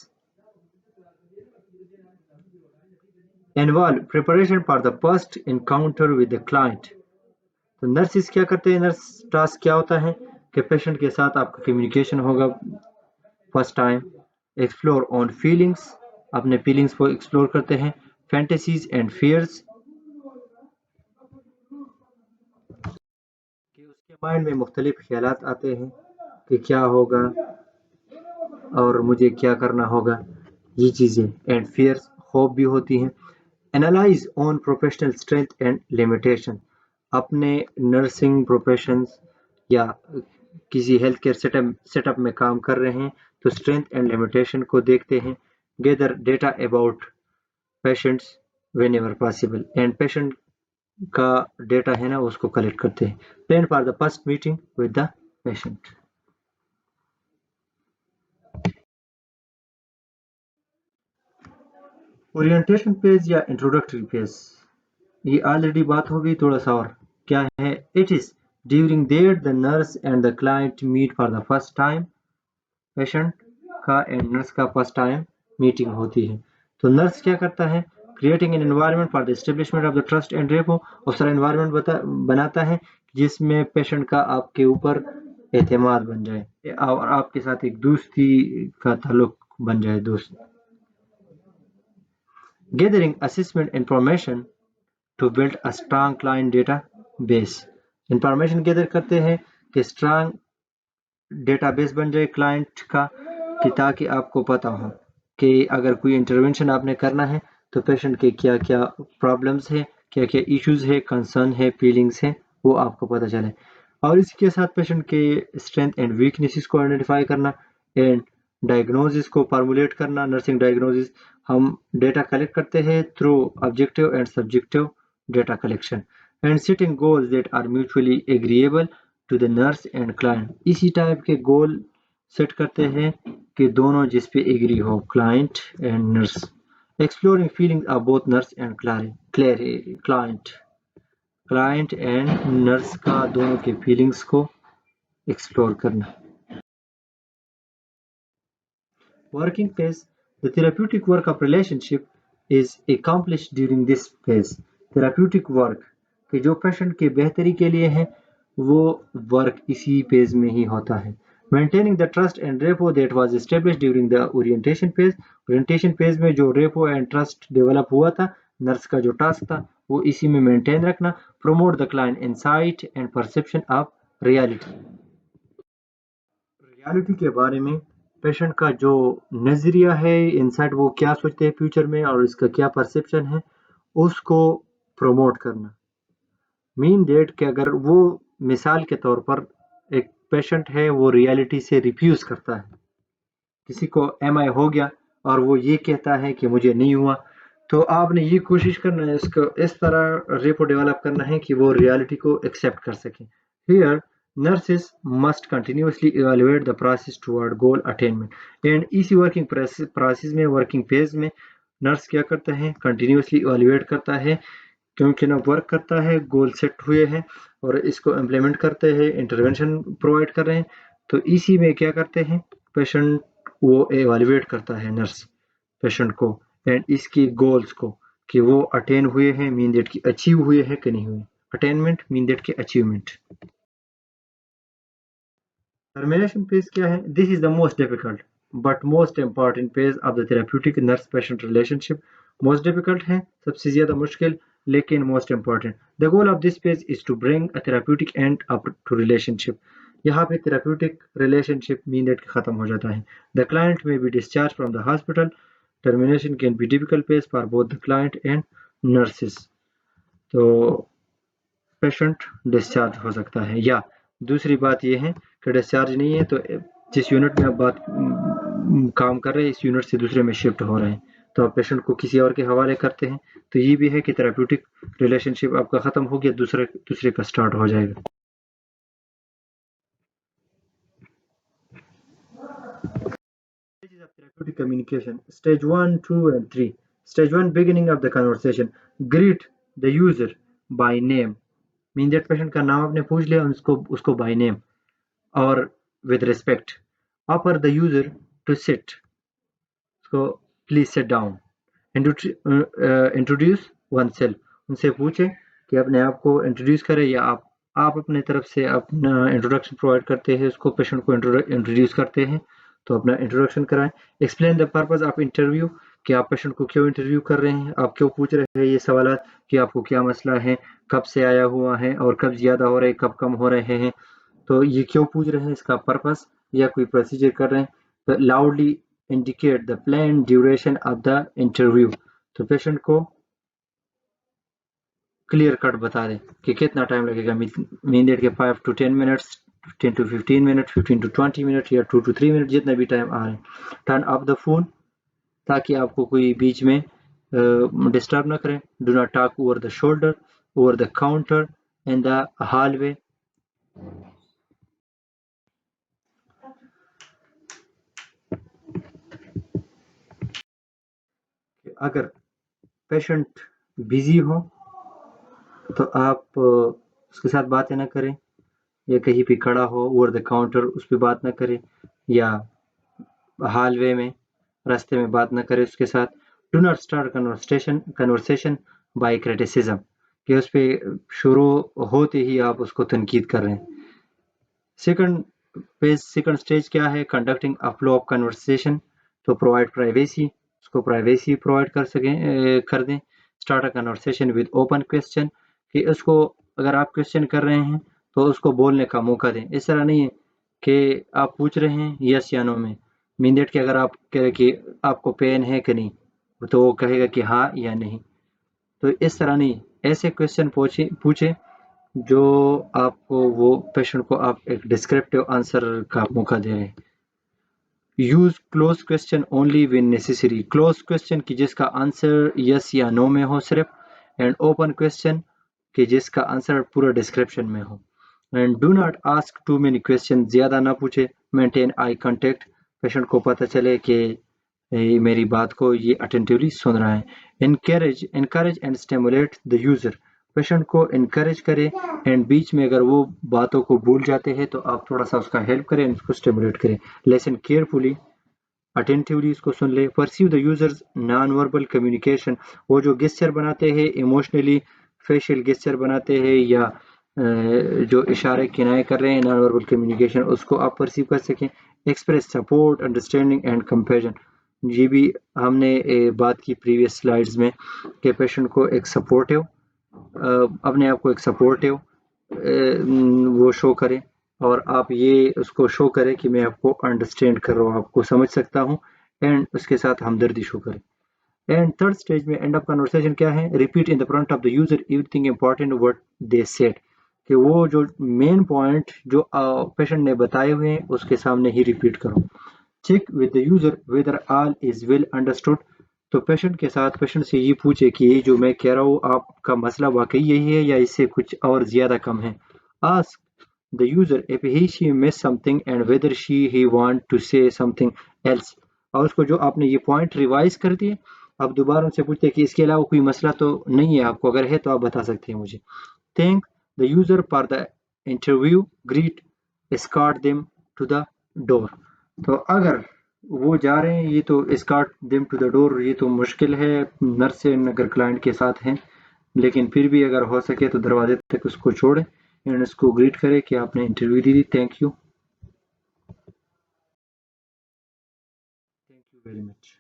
involve preparation for the first encounter with the client. तो नर्सिस क्या करते हैं, नर्स टास्क क्या होता है कि पेशेंट के साथ आपका कम्युनिकेशन होगा first time. Explore on feelings, अपने फीलिंग्स को एक्सप्लोर करते हैं। फैंटेसीज एंड फियर्स, कि उसके माइंड में मुख्तलिफ ख्यालात आते हैं कि क्या होगा और मुझे क्या करना होगा, ये चीज़ें। एंड फियर्स होप भी होती हैं। Analyse on professional strength and limitation, अपने नर्सिंग प्रोफेशंस या किसी हेल्थ केयर सेटअप में काम कर रहे हैं तो स्ट्रेंथ एंड लिमिटेशन को देखते हैं। Gather data about patients whenever possible, and patient का डेटा है ना उसको कलेक्ट करते हैं। Plan for the first meeting with the patient. Orientation phase या इंट्रोडक्टरी पेज, ये ऑलरेडी बात हो गई, थोड़ा सा और क्या है। It is during there the nurse and the client meet for the first time, patient का एंड नर्स का फर्स्ट टाइम मीटिंग होती है। तो नर्स क्या करता है, creating an environment for the establishment of the trust and repo, उस तरह एनवायरनमेंट बनाता है जिसमें पेशेंट का आपके ऊपर एतमाद बन जाए और आपके साथ एक दोस्ती का ताल्लुक बन जाए, दोस्त। Gathering assessment information to build a strong client data base, information gather करते हैं कि स्ट्रांग डेटाबेस बन जाए क्लाइंट का, कि ताकि आपको पता हो कि अगर कोई इंटरवेंशन आपने करना है तो पेशेंट के क्या क्या प्रॉब्लम्स है, क्या क्या इश्यूज है, कंसर्न है, फीलिंग्स है, वो आपको पता चले। और इसके साथ पेशेंट के स्ट्रेंथ एंड वीकनेसेस को आइडेंटिफाई करना एंड डायग्नोसिस को फार्मुलेट करना। नर्सिंग डायग्नोसिस हम डेटा कलेक्ट करते हैं through objective and subjective data collection and setting goals that are mutually agreeable to the nurse and client. इसी टाइप के गोल सेट करते हैं कि दोनों जिस पे एग्री हो, client and nurse. Exploring feelings of both nurse and client, client and nurse का दोनों के फीलिंग्स को एक्सप्लोर करना। Working phase, the therapeutic work of relationship is accomplished during this phase. Therapeutic work कि जो पेशेंट के बेहतरी के लिए है वो वर्क इसी फेज में ही होता है। Maintaining the trust and rapport that was established during the orientation phase. Orientation phase में जो रेपो एंड ट्रस्ट डेवलप हुआ था, नर्स का जो टास्क था वो इसी में मेंटेन रखना। Promote the client insight and perception of reality. Reality के बारे में पेशेंट का जो नज़रिया है, इनसाइट, वो क्या सोचते हैं फ्यूचर में और इसका क्या परसेप्शन है, उसको प्रमोट करना। मीन डेट कि अगर वो मिसाल के तौर पर एक पेशेंट है वो रियलिटी से रिफ्यूज़ करता है, किसी को एमआई हो गया और वो ये कहता है कि मुझे नहीं हुआ, तो आपने ये कोशिश करना है इसको इस तरह रेपो डेवलप करना है कि वो रियलिटी को एक्सेप्ट कर सकें। Here nurses must continuously evaluate the process toward goal attainment and इसी वर्किंग प्रोसेस में, वर्किंग फेज में नर्स क्या करता है, कंटिन्यूसली इवेल्युएट करता है, क्योंकि ना वर्क करता है, गोल सेट हुए हैं और इसको इम्प्लीमेंट करते हैं, इंटरवेंशन प्रोवाइड कर रहे हैं, तो इसी में क्या करते हैं, पेशेंट वो एवेल्युएट करता है नर्स पेशेंट को एंड इसकी गोल्स को कि वो अटेन हुए हैं, मीन डेट की अचीव हुए हैं कि नहीं हुए। अटेनमेंट मीन डेट की अचीवमेंट। टर्मिनेशन फेज क्या है? This is the most difficult but most important phase of the therapeutic nurse patient relationship. Most difficult है, सबसे ज्यादा मुश्किल, लेकिन most important. The goal of this phase is to bring a therapeutic end up to relationship. यहाँ पे therapeutic relationship mean date खत्म हो जाता है। द क्लाइंट में be discharge from the hospital. Termination can be difficult phase for both the client and nurses. तो patient discharge हो सकता है, या दूसरी बात यह है कि डिस्चार्ज नहीं है तो जिस यूनिट में आप काम कर रहे हैं इस यूनिट से दूसरे में शिफ्ट हो रहे हैं, तो आप पेशेंट को किसी और के हवाले करते हैं, तो ये भी है कि थेरेप्यूटिक रिलेशनशिप आपका ख़त्म हो गया, दूसरे का स्टार्ट हो जाएगा। Stages of therapeutic communication: stage 1, 2 and 3. Stage 1, beginning of the conversation. Greet the user by name. Mean that patient का नाम आपने पूछ लिया, उसको बाय नेम और with respect. Offer the user to sit. So please sit down. Introduce oneself. उनसे पूछे कि अपने आप को इंट्रोड्यूस करें, या आप अपने तरफ से अपना इंट्रोडक्शन प्रोवाइड करते हैं, उसको पेशेंट को इंट्रोड्यूस करते हैं, तो अपना इंट्रोडक्शन कराएं। Explain the purpose of interview, कि आप पेशेंट को क्यों इंटरव्यू कर रहे हैं, आप क्यों पूछ रहे हैं ये सवाल, कि आपको क्या मसला है, कब से आया हुआ है और कब ज़्यादा हो रहे, कब कम हो रहे हैं, तो ये क्यों पूछ रहे हैं, इसका पर्पस, या कोई प्रोसीजर कर रहे हैं। तो loudly indicate the plan duration of the interview, तो पेशेंट को क्लियर कट बता दें कि कितना टाइम लगेगा, मीन डेट के 5 to 10 minutes, 10 to 15 minute, 15 to 20 minute या 2 to 3 मिनट, जितना भी टाइम आ रहे हैं। टर्न ऑफ द फोन, ताकि आपको कोई बीच में डिस्टर्ब ना करें। Do not talk over the shoulder, over the counter, in the hallway. अगर पेशेंट बिजी हो तो आप उसके साथ बातें ना करें, या कहीं पे खड़ा हो ओवर द काउंटर उस पर बात ना करें, या हॉलवे में रास्ते में बात ना करें उसके साथ। Do not start conversation by criticism, कि उस पर शुरू होते ही आप उसको तनकीद कर रहे हैं। सेकंड स्टेज क्या है? Conducting a flow of conversation, तो प्रोवाइड प्राइवेसी, उसको प्राइवेसी प्रोवाइड कर दें। Start a conversation with open question, कि उसको अगर आप क्वेश्चन कर रहे हैं तो उसको बोलने का मौका दें। इस तरह नहीं है कि आप पूछ रहे हैं यस या नो में, मीन दैट कि अगर आप कह रहे कि आपको पेन है कि नहीं, तो वो कहेगा कि हाँ या नहीं, तो इस तरह नहीं, ऐसे क्वेश्चन पूछे जो आपको, वो पेशेंट को आप एक डिस्क्रिप्टिव आंसर का मौका दे रहे हैं। Use close question only when necessary, close question की जिसका आंसर यस या नो में हो सिर्फ, एंड ओपन क्वेश्चन कि जिसका आंसर पूरा डिस्क्रिप्शन में हो। And do not ask too many question, ज़्यादा ना पूछे। मेंटेन आई कांटेक्ट, पेशेंट को पता चले कि मेरी बात को ये अटेंटिवली सुन रहा है। encourage and stimulate the user, patient को इनकरेज करें एंड बीच में अगर वो बातों को भूल जाते हैं तो आप थोड़ा सा उसका हेल्प करें, उसको स्टिमुलेट करें। लेसन केयरफुली, अटेंटिवली इसको सुन ले। Perceive the users non verbal communication, वो जो गेस्चर बनाते हैं इमोशनली, फेशियल गेस्चर बनाते हैं या जो इशारे किनाए कर रहे हैं नॉन वर्बल कम्युनिकेशन, उसको आप परसीव कर सकें। Express support, understanding and compassion, ये भी हमने बात की प्रीवियस स्लाइड्स में कि पेशेंट को एक सपोर्टिव, अपने आप को एक सपोर्टिव वो शो करें और आप ये उसको शो करें कि मैं आपको अंडरस्टैंड कर रहा हूँ, आपको समझ सकता हूँ, एंड उसके साथ हमदर्दी शो करें। एंड थर्ड स्टेज में एंड ऑफ कन्वर्सेशन क्या है, repeat in the front of the user everything important what they said, कि वो जो मेन पॉइंट जो पेशेंट ने बताए हुए हैं उसके सामने ही रिपीट करो। Check with the user whether all is well understood, तो पेशेंट के साथ पेशेंट से ये पूछे कि ये जो मैं कह रहा हूँ आपका मसला वाकई यही है या इससे कुछ और ज्यादा कम है। Ask the user if he she missed something and whether he want to say something else, और उसको जो आपने ये पॉइंट रिवाइज कर दिए, आप दोबारा उनसे पूछते हैं कि इसके अलावा कोई मसला तो नहीं है आपको, अगर है तो आप बता सकते हैं मुझे। Thank the user for the interview, greet, escort them to the door, तो अगर वो जा रहे हैं ये तो escort them to the door, ये तो मुश्किल है नर्स से अगर क्लाइंट के साथ हैं, लेकिन फिर भी अगर हो सके तो दरवाजे तक उसको छोड़े एंड उसको ग्रीट करे कि आपने इंटरव्यू दी थी, थैंक यू वेरी मच।